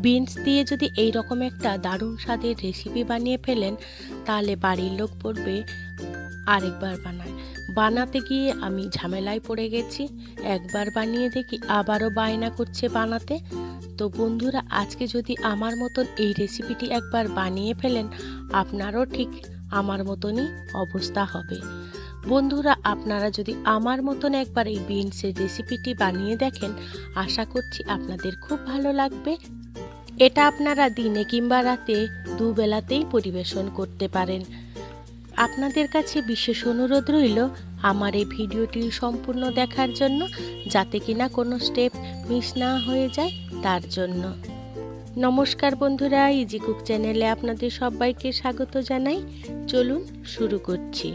Beans দিয়ে যদি এই রকম একটা দারুণ স্বাদের রেসিপি বানিয়ে ফেলেন, তাহলে বাড়ির লোক বলবে আরেকবার বানায়। বানাতে গিয়ে আমি ঝামেলায় পড়ে গেছি, একবার বানিয়ে দেখি আবারও বায়না করছে বানাতে। তো বন্ধুরা, আজকে যদি আমার মতন এই রেসিপিটি একবার বানিয়ে ফেলেন, আপনারও ঠিক আমার মতনই অবস্থা হবে। বন্ধুরা, আপনারা যদি আমার মতন একবার এই বিনসের রেসিপিটি বানিয়ে দেখেন, আশা করছি আপনাদের খুব ভালো লাগবে। এটা আপনারা দিনে কিংবা রাতে দুবেলাতেই পরিবেশন করতে পারেন। আপনাদের কাছে বিশেষ অনুরোধ রইল আমার এই ভিডিওটি সম্পূর্ণ দেখার জন্য, যাতে কিনা কোনো স্টেপ মিস না হয়ে যায় তার জন্য। নমস্কার বন্ধুরা, ইজি কুক চ্যানেলে আপনাদের সবাইকে স্বাগত জানাই। চলুন শুরু করছি।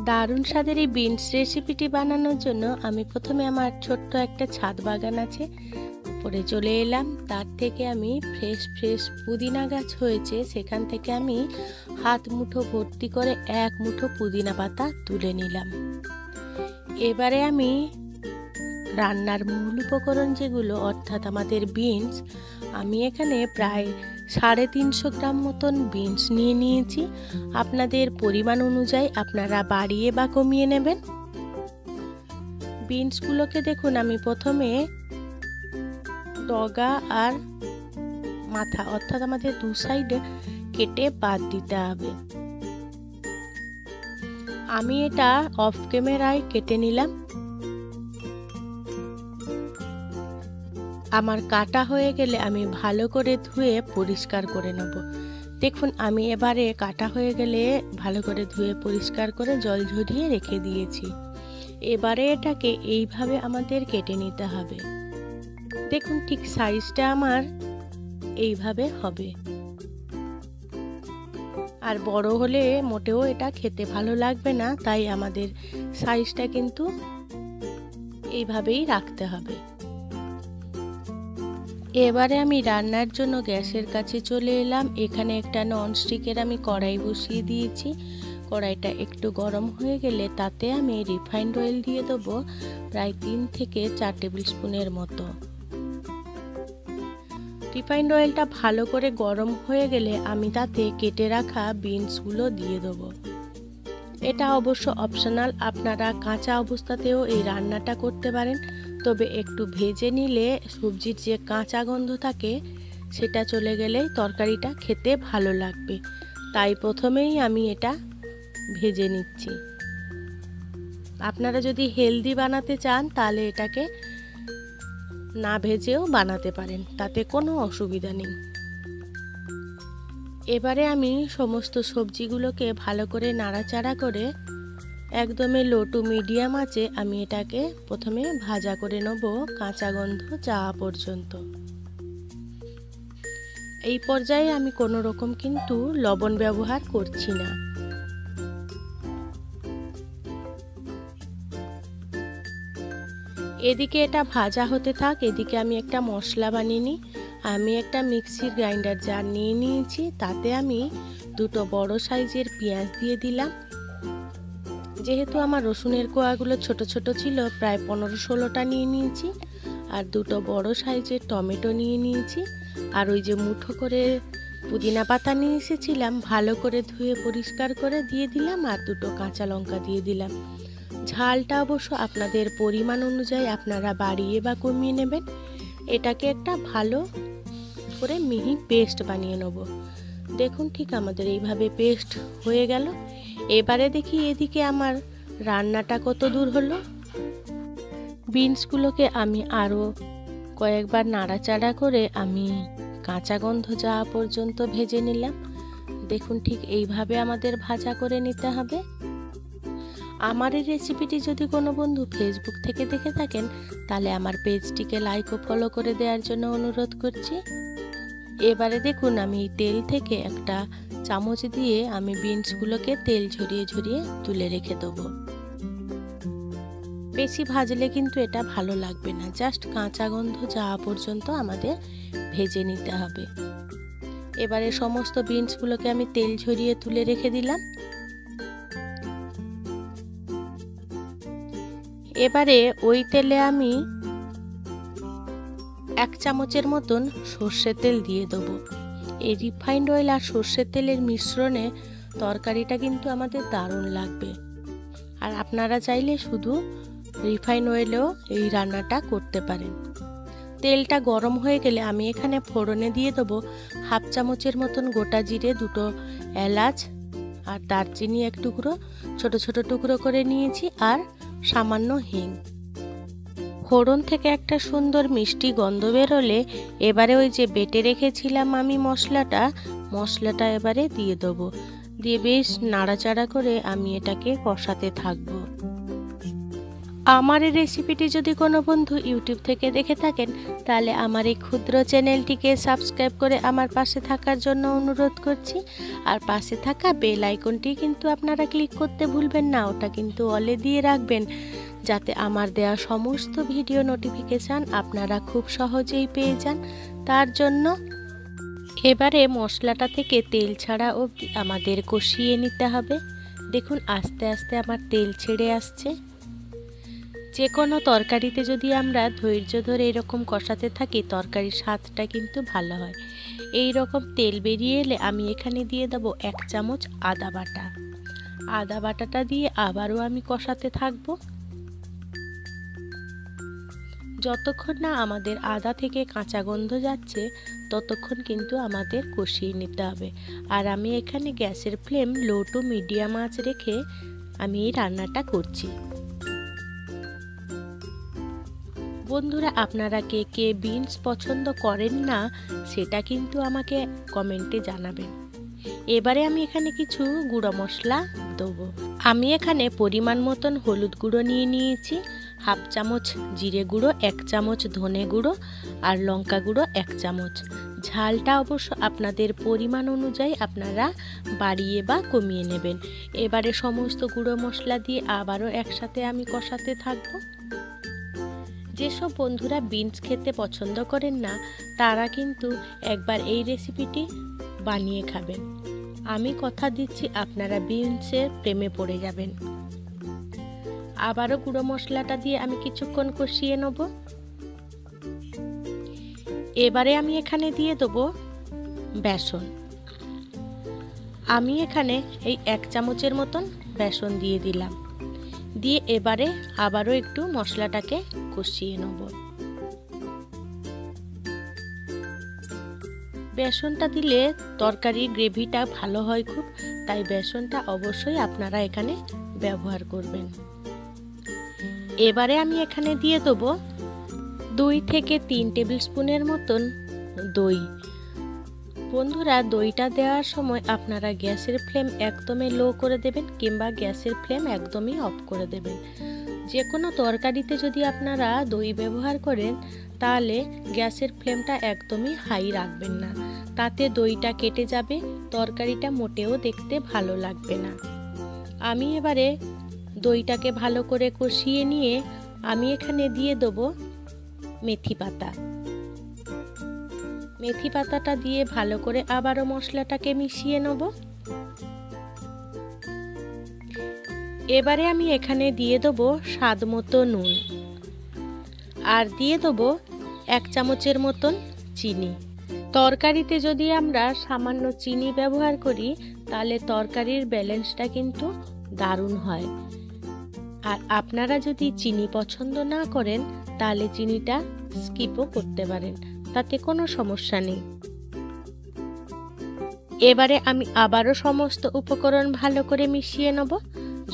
দারুণ স্বাদের এই বিনস রেসিপিটি বানানোর জন্য আমি প্রথমে আমার ছোট্ট একটা ছাদ বাগান আছে, উপরে চলে এলাম। তার থেকে আমি ফ্রেশ পুদিনা গাছ হয়েছে, সেখান থেকে আমি হাত মুঠো ভর্তি করে এক মুঠো পুদিনা পাতা তুলে নিলাম। এবারে আমি রান্নার মূল উপকরণ যেগুলো, অর্থাৎ আমাদের বিনস, আমি এখানে প্রায় 350 গ্রাম মতন বিনস নিয়ে নিয়েছি। আপনাদের পরিমাণ অনুযায়ী আপনারা বাড়িয়ে বা কমিয়ে নেবেন। বিনসগুলোকে দেখুন, আমি প্রথমে ডগা আর মাথা অর্থাৎ আমাদের দু সাইডে কেটে বাদ দিতে হবে। আমি এটা অফ ক্যামেরায় কেটে নিলাম। আমার কাটা হয়ে গেলে আমি ভালো করে ধুয়ে পরিষ্কার করে নেব। দেখুন, আমি এবারে কাটা হয়ে গেলে ভালো করে ধুয়ে পরিষ্কার করে জল ঝরিয়ে রেখে দিয়েছি। এবারে এটাকে এইভাবে আমাদের কেটে নিতে হবে। দেখুন, ঠিক সাইজটা আমার এইভাবে হবে। আর বড় হলে মোটেও এটা খেতে ভালো লাগবে না, তাই আমাদের সাইজটা কিন্তু এইভাবেই রাখতে হবে। এবারে আমি রান্নার জন্য গ্যাসের কাছে চলে এলাম। এখানে একটা ননস্টিকের আমি কড়াই বসিয়ে দিয়েছি। কড়াইটা একটু গরম হয়ে গেলে তাতে আমি রিফাইন্ড অয়েল দিয়ে দেবো প্রায় 3 থেকে 4 টেবিল স্পুনের মতো। রিফাইন্ড অয়েলটা ভালো করে গরম হয়ে গেলে আমি তাতে কেটে রাখা বিনসগুলো দিয়ে দেবো। এটা অবশ্য অপশনাল, আপনারা কাঁচা অবস্থাতেও এই রান্নাটা করতে পারেন, তবে একটু ভেজে নিলে সবজির যে কাঁচা গন্ধ থাকে সেটা চলে গেলেই তরকারিটা খেতে ভালো লাগবে। তাই প্রথমেই আমি এটা ভেজে নিচ্ছি। আপনারা যদি হেলদি বানাতে চান তাহলে এটাকে না ভেজেও বানাতে পারেন, তাতে কোনো অসুবিধা নেই। এবারে আমি সমস্ত সবজিগুলোকে ভালো করে নাড়াচাড়া করে একদমই লো টু মিডিয়াম আঁচে আমি এটাকে প্রথমে ভাজা করে নেব কাঁচা গন্ধ যাওয়া পর্যন্ত। এই পর্যায়ে আমি কোনো রকম কিন্তু লবণ ব্যবহার করছি না। এদিকে এটা ভাজা হতে থাক, এদিকে আমি একটা মশলা বানিয়ে নিই। আমি একটা মিক্সির গ্রাইন্ডার জার নিয়ে নিয়েছি, তাতে আমি দুটো বড় সাইজের পেঁয়াজ দিয়ে দিলাম। যেহেতু আমার রসুনের কোয়াগুলো ছোট ছোট ছিল, প্রায় 15-16টা নিয়ে নিয়েছি। আর দুটো বড় সাইজের টমেটো নিয়ে নিয়েছি। আর ওই যে মুঠো করে পুদিনা পাতা নিয়ে এসেছিলাম, ভালো করে ধুয়ে পরিষ্কার করে দিয়ে দিলাম। আর দুটো কাঁচা লঙ্কা দিয়ে দিলাম। ঝালটা অবশ্য আপনাদের পরিমাণ অনুযায়ী আপনারা বাড়িয়ে বা কমিয়ে নেবেন। এটাকে একটা ভালো করে মিহি পেস্ট বানিয়ে নেব। দেখুন, ঠিক আমাদের এইভাবে পেস্ট হয়ে গেল। এবারে দেখি এদিকে আমার রান্নাটা কত দূর হলো। বিনসগুলোকে আমি আরও কয়েকবার নাড়াচাড়া করে আমি কাঁচা গন্ধ যাওয়া পর্যন্ত ভেজে নিলাম। দেখুন, ঠিক এইভাবে আমাদের ভাজা করে নিতে হবে। আমার এই রেসিপিটি যদি কোনো বন্ধু ফেসবুক থেকে দেখে থাকেন, তাহলে আমার পেজটিকে লাইক ও ফলো করে দেওয়ার জন্য অনুরোধ করছি। এবারে দেখুন, আমি তেল থেকে একটা চামচ দিয়ে আমি বিনসগুলোকে তেল ঝরিয়ে ঝরিয়ে তুলে রেখে দেবো। বেশি ভাজলে কিন্তু এটা ভালো লাগবে না, জাস্ট কাঁচা গন্ধ যাওয়া পর্যন্ত আমাদের ভেজে নিতে হবে। এবারে সমস্ত বিনসগুলোকে আমি তেল ঝরিয়ে তুলে রেখে দিলাম। এবারে ওই তেলে আমি 1 চামচের মতন সর্ষের তেল দিয়ে দেবো। এই রিফাইন্ড অয়েল আর সর্ষের তেলের মিশ্রণে তরকারিটা কিন্তু আমাদের দারুণ লাগবে। আর আপনারা চাইলে শুধু রিফাইন্ড অয়েলেও এই রান্নাটা করতে পারেন। তেলটা গরম হয়ে গেলে আমি এখানে ফোড়নে দিয়ে দেবো 1/2 চামচের মতন গোটা জিরে, 2টো এলাচ আর দারচিনি 1 টুকরো ছোট ছোট টুকরো করে নিয়েছি, আর সামান্য হিং। ফোড়ন থেকে একটা সুন্দর মিষ্টি গন্ধ বেরোলে এবারে ওই যে বেটে রেখেছিলাম আমি মশলাটা এবারে দিয়ে দেবো। দিয়ে বেশ নাড়াচাড়া করে আমি এটাকে কষাতে থাকবো। আমার এই রেসিপিটি যদি কোনো বন্ধু ইউটিউব থেকে দেখে থাকেন তাহলে আমার এই ক্ষুদ্র চ্যানেলটিকে সাবস্ক্রাইব করে আমার পাশে থাকার জন্য অনুরোধ করছি। আর পাশে থাকা বেল আইকনটি কিন্তু আপনারা ক্লিক করতে ভুলবেন না, ওটা কিন্তু অলে দিয়ে রাখবেন, যাতে আমার দেওয়া সমস্ত ভিডিও নোটিফিকেশান আপনারা খুব সহজেই পেয়ে যান। তার জন্য এবারে মশলাটা থেকে তেল ছাড়া অবধি আমাদের কষিয়ে নিতে হবে। দেখুন আস্তে আস্তে আমার তেল ছেড়ে আসছে। যে কোনো তরকারিতে যদি আমরা ধৈর্য ধরে এরকম কষাতে থাকি তরকারির স্বাদটা কিন্তু ভালো হয়। এই রকম তেল বেরিয়ে এলে আমি এখানে দিয়ে দেবো 1 চামচ আদা বাটা। আদা বাটাটা দিয়ে আবারও আমি কষাতে থাকবো যতক্ষণ না আমাদের আদা থেকে কাঁচা গন্ধ যাচ্ছে, ততক্ষণ কিন্তু আমাদের কষিয়ে নিতে হবে। আর আমি এখানে গ্যাসের ফ্লেম লো টু মিডিয়াম আঁচ রেখে আমি এই রান্নাটা করছি। বন্ধুরা আপনারা কে কে বিনস পছন্দ করেন না সেটা কিন্তু আমাকে কমেন্টে জানাবেন। এবারে আমি এখানে কিছু গুঁড়ো মশলা দেবো। আমি এখানে পরিমাণ মতন হলুদ গুঁড়ো নিয়ে নিয়েছি, 1/2 চামচ জিরে গুঁড়ো, 1 চামচ ধনে গুঁড়ো আর লঙ্কা গুঁড়ো 1 চামচ। ঝালটা অবশ্য আপনাদের পরিমাণ অনুযায়ী আপনারা বাড়িয়ে বা কমিয়ে নেবেন। এবারে সমস্ত গুঁড়ো মশলা দিয়ে আবারও একসাথে আমি কষাতে থাকবো। যেসব বন্ধুরা বিনস খেতে পছন্দ করেন না তারা কিন্তু একবার এই রেসিপিটি বানিয়ে খাবেন। আমি কথা দিচ্ছি আপনারা বিনসের প্রেমে পড়ে যাবেন। আবারও গুঁড়ো মশলাটা দিয়ে আমি কিছুক্ষণ কষিয়ে নেব। এবারে আমি এখানে দিয়ে দেবো বেসন। আমি এখানে এই 1 চামচের মতন বেসন দিয়ে দিলাম। দিয়ে এবারে আবারও একটু মশলাটাকে কষিয়ে নেব। বেসনটা দিলে তরকারির গ্রেভিটা ভালো হয় খুব, তাই বেসনটা অবশ্যই আপনারা এখানে ব্যবহার করবেন। এবারে আমি এখানে দিয়ে দেবো 2 থেকে 3 টেবিল স্পুনের মতন দই। বন্ধুরা দইটা দেওয়ার সময় আপনারা গ্যাসের ফ্লেম একদমই লো করে দেবেন কিংবা গ্যাসের ফ্লেম একদমই অফ করে দেবেন। যে কোনো তরকারিতে যদি আপনারা দই ব্যবহার করেন তাহলে গ্যাসের ফ্লেমটা একদমই হাই রাখবেন না, তাতে দইটা কেটে যাবে, তরকারিটা মোটেও দেখতে ভালো লাগবে না। আমি এবারে দইটাকে ভালো করে কষিয়ে নিয়ে আমি এখানে দিয়ে দেবো মেথি পাতা। মেথি পাতাটা দিয়ে ভালো করে আবারও মশলাটাকে মিশিয়ে নেব। এবারে আমি এখানে দিয়ে দেবো স্বাদ মতো নুন আর দিয়ে দেবো 1 চামচের মতন চিনি। তরকারিতে যদি আমরা সামান্য চিনি ব্যবহার করি তাহলে তরকারির ব্যালেন্সটা কিন্তু দারুণ হয়। আর আপনারা যদি চিনি পছন্দ না করেন তাহলে চিনিটা স্কিপও করতে পারেন, তাতে কোনো সমস্যা নেই। এবারে আমি আবারও সমস্ত উপকরণ ভালো করে মিশিয়ে নেব।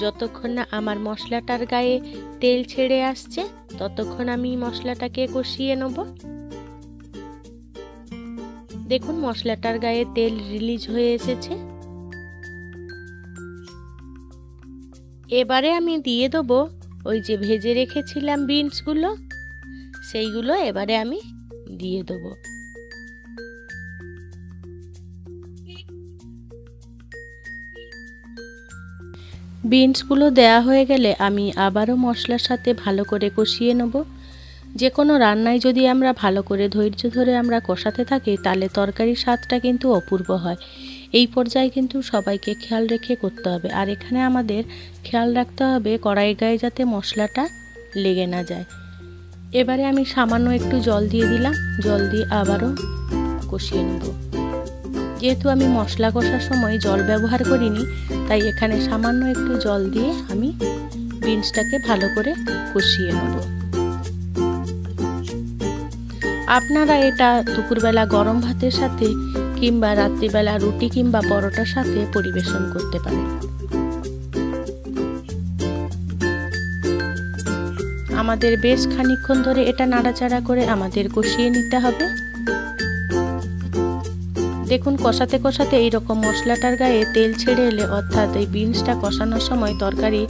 যতক্ষণ না আমার মশলাটার গায়ে তেল ছেড়ে আসছে ততক্ষণ আমি মশলাটাকে কষিয়ে নেব। দেখুন মশলাটার গায়ে তেল রিলিজ হয়ে এসেছে। এবারে আমি দিয়ে দেবো ওই যে ভেজে রেখেছিলাম বিনসগুলো, সেইগুলো এবারে আমি দিয়ে দেবো। বিনসগুলো দেয়া হয়ে গেলে আমি আবারও মশলার সাথে ভালো করে কষিয়ে নেব। যে কোনো রান্নায় যদি আমরা ভালো করে ধৈর্য ধরে আমরা কষাতে থাকি তাহলে তরকারির স্বাদটা কিন্তু অপূর্ব হয়। এই পর্যায়ে কিন্তু সবাইকে খেয়াল রেখে করতে হবে। আর এখানে আমাদের খেয়াল রাখতে হবে কড়াইয়ের গায়ে যাতে মশলাটা লেগে না যায়। এবারে আমি সামান্য একটু জল দিয়ে দিলাম, জল দিয়ে আবারও কষিয়ে নেব। যেহেতু আমি মশলা কষার সময় জল ব্যবহার করিনি, তাই এখানে সামান্য একটু জল দিয়ে আমি বিনসটাকে ভালো করে কষিয়ে নেব। আপনারা এটা দুপুরবেলা গরম ভাতের সাথে কিংবা রাত্রিবেলা রুটি কিংবা পরোটার সাথে পরিবেশন করতে পারেন। আমাদের বেশ খানিকক্ষণ ধরে এটা নাড়াচাড়া করে আমাদের কষিয়ে নিতে হবে। দেখুন কষাতে কষাতে এইরকম মশলাটার গায়ে তেল ছেড়ে এলে, অর্থাৎ এই বিনসটা কষানোর সময় তরকারি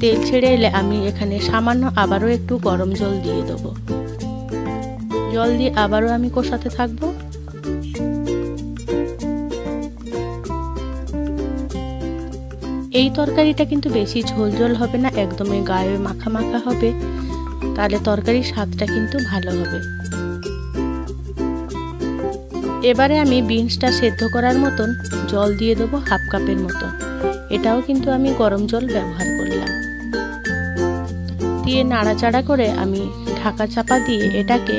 তেল ছেড়ে এলে আমি এখানে সামান্য আবারও একটু গরম জল দিয়ে দেবো। জল দিয়ে আবারও আমি কষাতে থাকবো। এই তরকারিটা কিন্তু বেশি ঝোল ঝোল হবে না, একদমই গায়ে মাখা মাখা হবে, তাহলে তরকারির স্বাদটা কিন্তু ভালো হবে। এবারে আমি বিনসটা সেদ্ধ করার মতন জল দিয়ে দেবো, 1/2 কাপের মতো। এটাও কিন্তু আমি গরম জল ব্যবহার করলাম। দিয়ে নাড়াচাড়া করে আমি ঢাকা চাপা দিয়ে এটাকে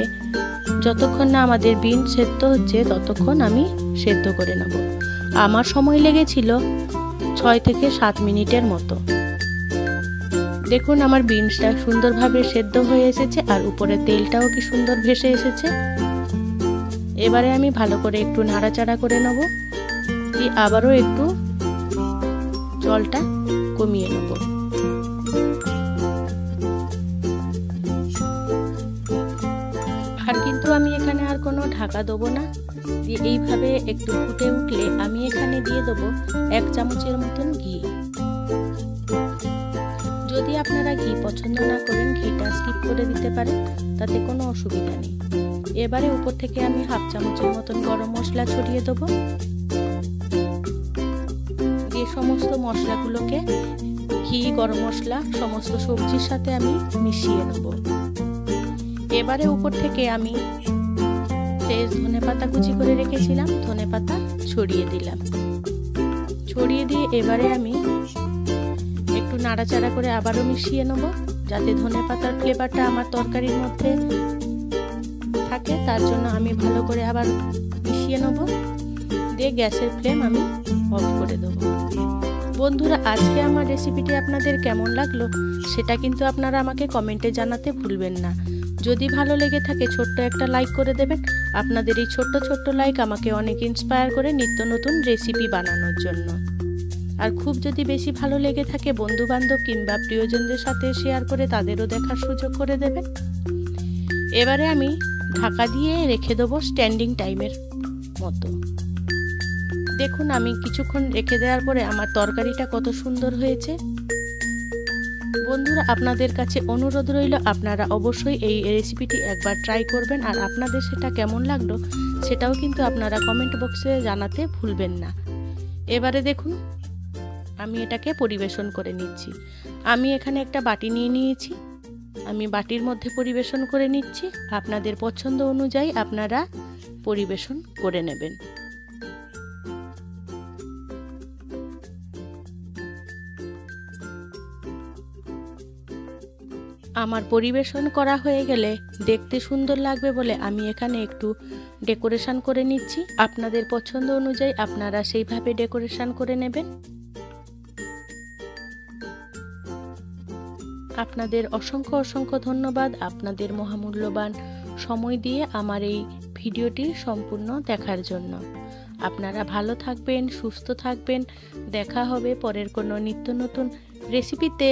যতক্ষণ না আমাদের বিনস সেদ্ধ হচ্ছে ততক্ষণ আমি সেদ্ধ করে নেব। আমার সময় লেগেছিল 6 থেকে 7 মিনিটের মতো। দেখুন আমার বিনসটা সুন্দরভাবে সেদ্ধ হয়ে এসেছে আর উপরে তেলটাও কি সুন্দর ভেসে এসেছে। এবারে আমি ভালো করে একটু নাড়াচাড়া করে নেব, দিয়ে আবারও একটু জলটা কমিয়ে নেব। আর কিন্তু আমি এখানে আর কোনো ঢাকা দেবো না। দিয়ে এইভাবে একটু ফুটে উঠলে আমি এখানে দিয়ে দেবো 1 চামচের মতন ঘি। যদি আপনারা ঘি পছন্দ না করেন ঘিটা স্কিপ করে দিতে পারেন, তাতে কোনো অসুবিধা নেই। এবারে উপর থেকে আমি 1/2 চামচের মতন গরম মশলা ছড়িয়ে দেবো। দিয়ে সমস্ত মশলাগুলোকে ঘি গরম মশলা সমস্ত সবজির সাথে আমি মিশিয়ে নেব। এবারে উপর থেকে আমি ফ্রেশ ধনেপাতা কুচি করে রেখেছিলাম, ধনেপাতা ছড়িয়ে দিলাম। ছড়িয়ে দিয়ে এবারে আমি একটু নাড়াচাড়া করে আবারও মিশিয়ে নেব, যাতে ধনেপাতার ফ্লেভারটা আমার তরকারির মধ্যে থাকে। তার জন্য আমি ভালো করে আবার মিশিয়ে নেব। দিয়ে গ্যাসের ফ্লেম আমি অফ করে দেবো। বন্ধুরা, আজকে আমার রেসিপিটি আপনাদের কেমন লাগলো সেটা কিন্তু আপনারা আমাকে কমেন্টে জানাতে ভুলবেন না। যদি ভালো লেগে থাকে ছোট্ট একটা লাইক করে দেবেন। আপনাদের এই ছোট্ট ছোট্ট লাইক আমাকে অনেক ইন্সপায়ার করে নিত্য নতুন রেসিপি বানানোর জন্য। আর খুব যদি বেশি ভালো লেগে থাকে বন্ধু বান্ধব কিংবা প্রিয়জনদের সাথে শেয়ার করে তাদেরও দেখার সুযোগ করে দেবেন। এবারে আমি ঢাকা দিয়ে রেখে দেবো স্ট্যান্ডিং টাইমের মতো। দেখুন আমি কিছুক্ষণ রেখে দেওয়ার পরে আমার তরকারিটা কত সুন্দর হয়েছে। বন্ধুরা, আপনাদের কাছে অনুরোধ রইল আপনারা অবশ্যই এই রেসিপিটি একবার ট্রাই করবেন। আর আপনাদের সেটা কেমন লাগলো সেটাও কিন্তু আপনারা কমেন্ট বক্সে জানাতে ভুলবেন না। এবারে দেখুন আমি এটাকে পরিবেশন করে নিচ্ছি। আমি এখানে একটা বাটি নিয়ে নিয়েছি, আমি বাটির মধ্যে পরিবেশন করে নিচ্ছি। আপনাদের পছন্দ অনুযায়ী আপনারা পরিবেশন করে নেবেন। আমার পরিবেশন করা হয়ে গেলে দেখতে সুন্দর লাগবে বলে আমি এখানে একটু ডেকোরেশন করে নিচ্ছি। আপনাদের পছন্দ অনুযায়ী আপনারা সেইভাবে ডেকোরেশন করে নেবেন। আপনাদের অসংখ্য অসংখ্য ধন্যবাদ আপনাদের মহামূল্যবান সময় দিয়ে আমার এই ভিডিওটি সম্পূর্ণ দেখার জন্য। আপনারা ভালো থাকবেন, সুস্থ থাকবেন। দেখা হবে পরের কোনো নিত্য নতুন রেসিপিতে।